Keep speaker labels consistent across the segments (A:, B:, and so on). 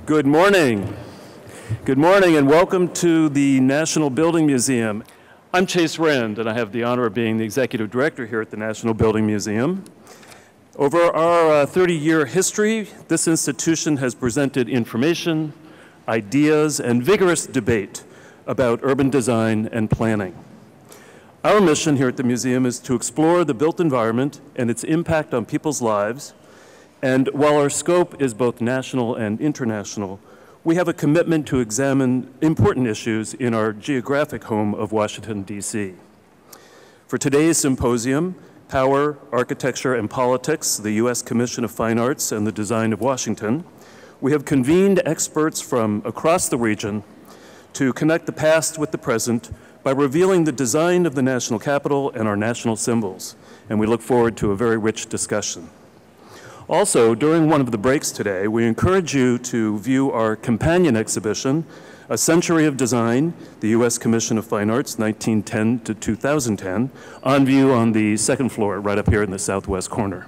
A: Good morning. Good morning and welcome to the National Building Museum. I'm Chase Rand and I have the honor of being the Executive Director here at the National Building Museum. Over our 30-year history, this institution has presented information, ideas, and vigorous debate about urban design and planning. Our mission here at the museum is to explore the built environment and its impact on people's lives. And while our scope is both national and international, we have a commitment to examine important issues in our geographic home of Washington, D.C. For today's symposium, Power, Architecture, and Politics, the U.S. Commission of Fine Arts and the Design of Washington, we have convened experts from across the region to connect the past with the present by revealing the design of the national capital and our national symbols. And we look forward to a very rich discussion. Also, during one of the breaks today, we encourage you to view our companion exhibition, A Century of Design, the U.S. Commission of Fine Arts, 1910 to 2010, on view on the second floor, right up here in the southwest corner.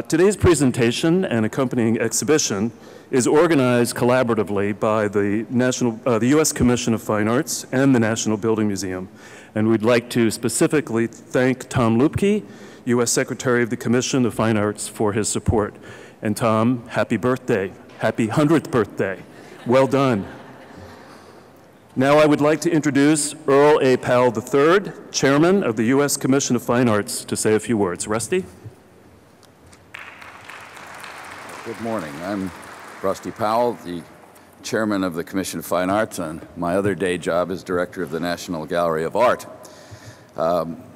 A: Today's presentation and accompanying exhibition is organized collaboratively by the U.S. Commission of Fine Arts and the National Building Museum. And we'd like to specifically thank Tom Looky, U.S. Secretary of the Commission of Fine Arts, for his support. And Tom, happy birthday. Happy 100th birthday. Well done. Now I would like to introduce Earl A. Powell III, Chairman of the U.S. Commission of Fine Arts, to say a few words. Rusty?
B: Good morning. I'm Rusty Powell, the Chairman of the Commission of Fine Arts, and my other day job is Director of the National Gallery of Art.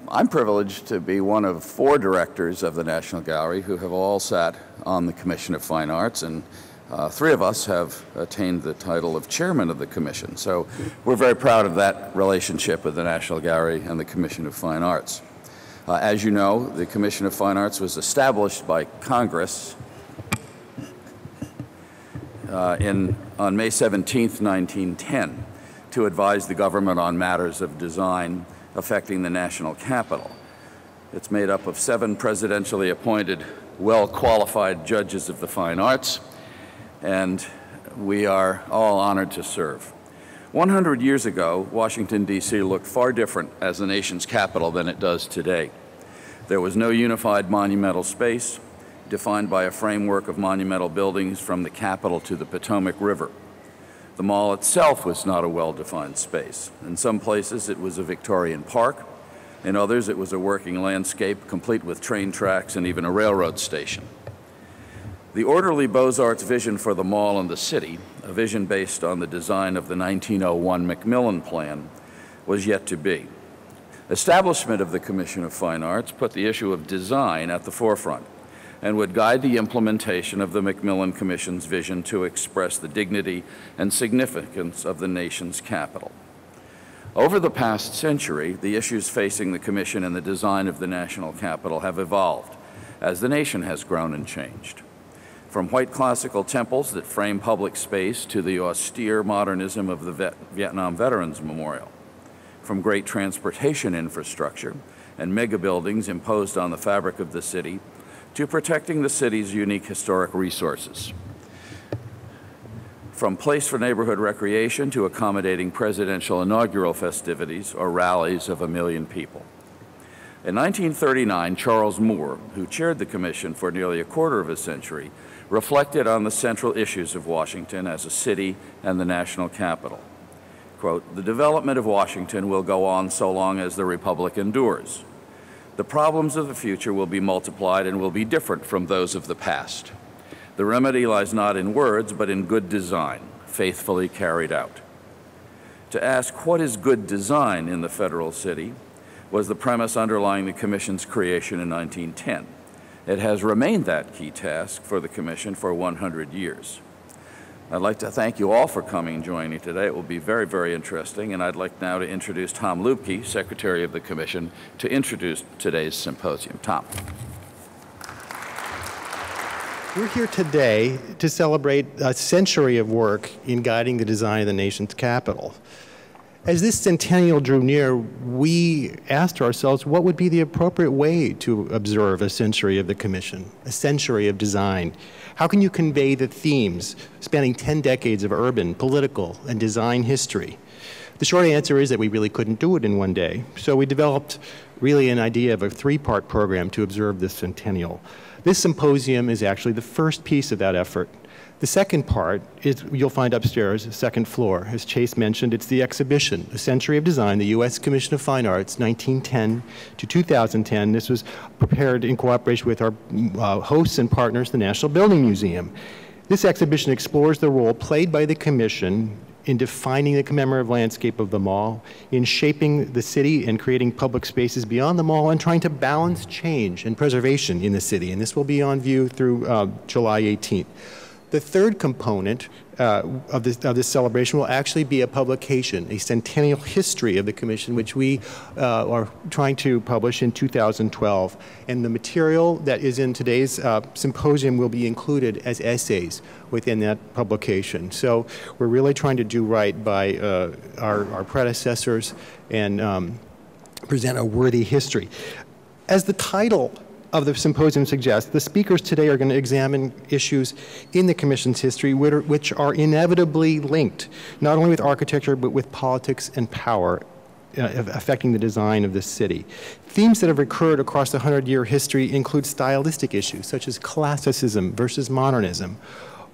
B: I'm privileged to be one of 4 directors of the National Gallery who have all sat on the Commission of Fine Arts, and 3 of us have attained the title of Chairman of the Commission. So we're very proud of that relationship with the National Gallery and the Commission of Fine Arts. As you know, the Commission of Fine Arts was established by Congress on May 17, 1910, to advise the government on matters of design affecting the national capital. It's made up of 7 presidentially appointed, well-qualified judges of the fine arts, and we are all honored to serve. 100 years ago, Washington, D.C. looked far different as the nation's capital than it does today. There was no unified monumental space, defined by a framework of monumental buildings from the Capitol to the Potomac River. The mall itself was not a well-defined space. In some places, it was a Victorian park. In others, it was a working landscape, complete with train tracks and even a railroad station. The orderly Beaux-Arts vision for the mall and the city, a vision based on the design of the 1901 Macmillan Plan, was yet to be. Establishment of the Commission of Fine Arts put the issue of design at the forefront and would guide the implementation of the Macmillan Commission's vision to express the dignity and significance of the nation's capital. Over the past century, the issues facing the Commission and the design of the national capital have evolved as the nation has grown and changed. From white classical temples that frame public space to the austere modernism of the Vietnam Veterans Memorial. From great transportation infrastructure and mega buildings imposed on the fabric of the city to protecting the city's unique historic resources. From place for neighborhood recreation to accommodating presidential inaugural festivities or rallies of 1 million people. In 1939, Charles Moore, who chaired the commission for nearly a quarter of a century, reflected on the central issues of Washington as a city and the national capital. Quote, "The development of Washington will go on so long as the Republic endures. The problems of the future will be multiplied and will be different from those of the past. The remedy lies not in words, but in good design, faithfully carried out." To ask what is good design in the federal city was the premise underlying the Commission's creation in 1910. It has remained that key task for the Commission for 100 years. I'd like to thank you all for coming and joining me today. It will be very, very interesting, and I'd like now to introduce Tom Looky, Secretary of the Commission, to introduce today's symposium. Tom.
C: We're here today to celebrate a century of work in guiding the design of the nation's capital. As this centennial drew near, we asked ourselves what would be the appropriate way to observe a century of the Commission, a century of design. How can you convey the themes spanning 10 decades of urban, political, and design history? The short answer is that we really couldn't do it in one day. So we developed really an idea of a three-part program to observe this centennial. This symposium is actually the first piece of that effort. The second part is, you'll find upstairs, second floor. As Chase mentioned, it's the exhibition, A Century of Design, the U.S. Commission of Fine Arts, 1910 to 2010. This was prepared in cooperation with our hosts and partners, the National Building Museum. This exhibition explores the role played by the Commission in defining the commemorative landscape of the mall, in shaping the city and creating public spaces beyond the mall, and trying to balance change and preservation in the city. And this will be on view through July 18th. The third component of this celebration will actually be a publication, a centennial history of the Commission, which we are trying to publish in 2012. And the material that is in today's symposium will be included as essays within that publication. So we're really trying to do right by our predecessors and present a worthy history. As the title of the symposium suggests, the speakers today are going to examine issues in the Commission's history which are inevitably linked, not only with architecture, but with politics and power affecting the design of this city. Themes that have recurred across the 100-year history include stylistic issues, such as classicism versus modernism,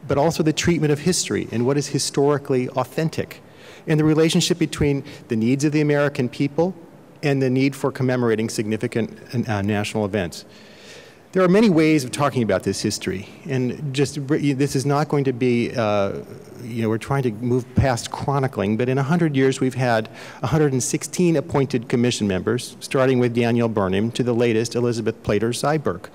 C: but also the treatment of history and what is historically authentic, and the relationship between the needs of the American people and the need for commemorating significant national events. There are many ways of talking about this history, and this is not going to be, we're trying to move past chronicling, but in 100 years we've had 116 appointed commission members, starting with Daniel Burnham to the latest, Elizabeth Plater-Zyberk.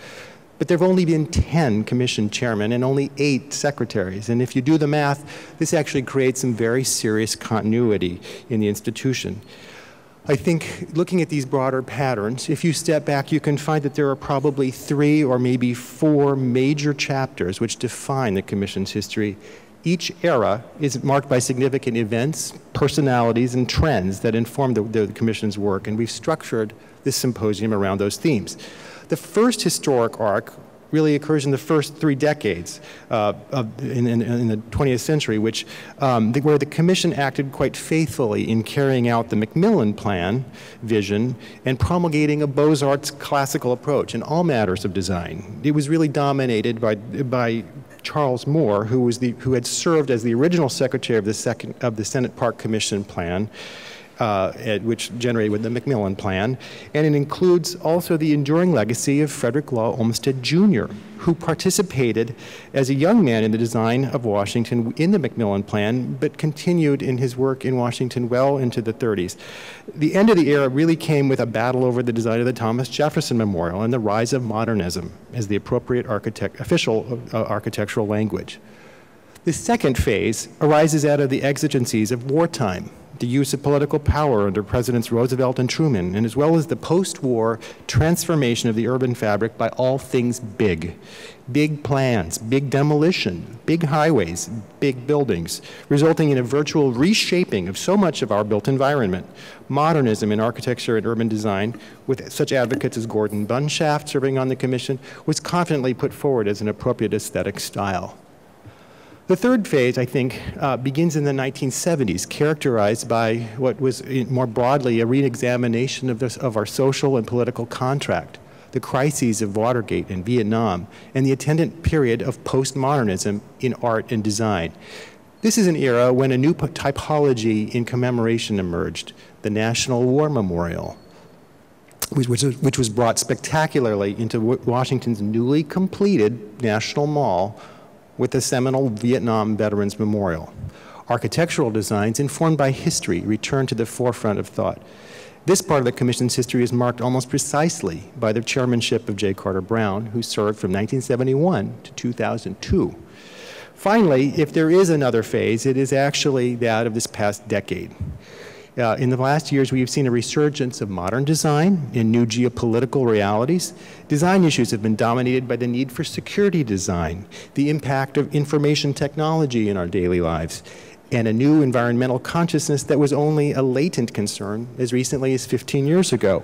C: But there have only been 10 commission chairmen and only 8 secretaries. And if you do the math, this actually creates some very serious continuity in the institution. I think looking at these broader patterns, if you step back, you can find that there are probably 3 or maybe 4 major chapters which define the Commission's history. Each era is marked by significant events, personalities, and trends that inform the Commission's work, and we've structured this symposium around those themes. The first historic arc really occurs in the first 3 decades in the 20th century, where the Commission acted quite faithfully in carrying out the Macmillan Plan vision and promulgating a Beaux-Arts classical approach in all matters of design. It was really dominated by Charles Moore, who had served as the original secretary of the Senate Park Commission Plan, which generated with the Macmillan Plan, and it includes also the enduring legacy of Frederick Law Olmsted Jr., who participated as a young man in the design of Washington in the Macmillan Plan, but continued in his work in Washington well into the 30s. The end of the era really came with a battle over the design of the Thomas Jefferson Memorial and the rise of modernism as the appropriate official architectural language. The second phase arises out of the exigencies of wartime, the use of political power under Presidents Roosevelt and Truman, and as well as the post-war transformation of the urban fabric by all things big. Big plans, big demolition, big highways, big buildings, resulting in a virtual reshaping of so much of our built environment. Modernism in architecture and urban design, with such advocates as Gordon Bunshaft serving on the Commission, was confidently put forward as an appropriate aesthetic style. The third phase, I think, begins in the 1970s, characterized by what was more broadly a re-examination of our social and political contract, the crises of Watergate and Vietnam, and the attendant period of postmodernism in art and design. This is an era when a new typology in commemoration emerged, the National War Memorial, which was brought spectacularly into Washington's newly completed National Mall with the seminal Vietnam Veterans Memorial. Architectural designs informed by history returned to the forefront of thought. This part of the Commission's history is marked almost precisely by the chairmanship of J. Carter Brown, who served from 1971 to 2002. Finally, if there is another phase, it is actually that of this past decade. In the last years, we have seen a resurgence of modern design in new geopolitical realities. Design issues have been dominated by the need for security design, the impact of information technology in our daily lives, and a new environmental consciousness that was only a latent concern as recently as 15 years ago.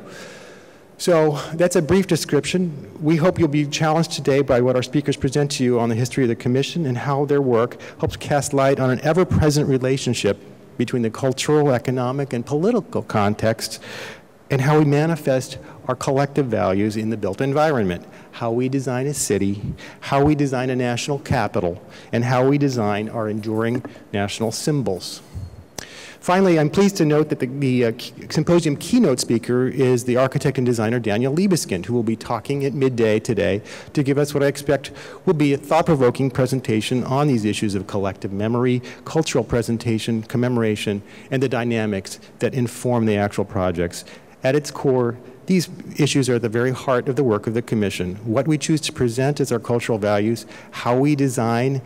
C: So that's a brief description. We hope you'll be challenged today by what our speakers present to you on the history of the Commission and how their work helps cast light on an ever-present relationship between the cultural, economic, and political contexts, and how we manifest our collective values in the built environment, how we design a city, how we design a national capital, and how we design our enduring national symbols. Finally, I'm pleased to note that the symposium keynote speaker is the architect and designer Daniel Libeskind, who will be talking at midday today to give us what I expect will be a thought-provoking presentation on these issues of collective memory, cultural presentation, commemoration, and the dynamics that inform the actual projects. At its core, these issues are at the very heart of the work of the Commission. What we choose to present as our cultural values, how we design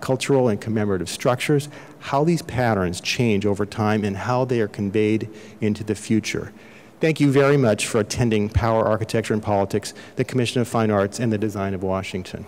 C: cultural and commemorative structures, how these patterns change over time, and how they are conveyed into the future. Thank you very much for attending Power, Architecture, and Politics, the Commission of Fine Arts, and the Design of Washington.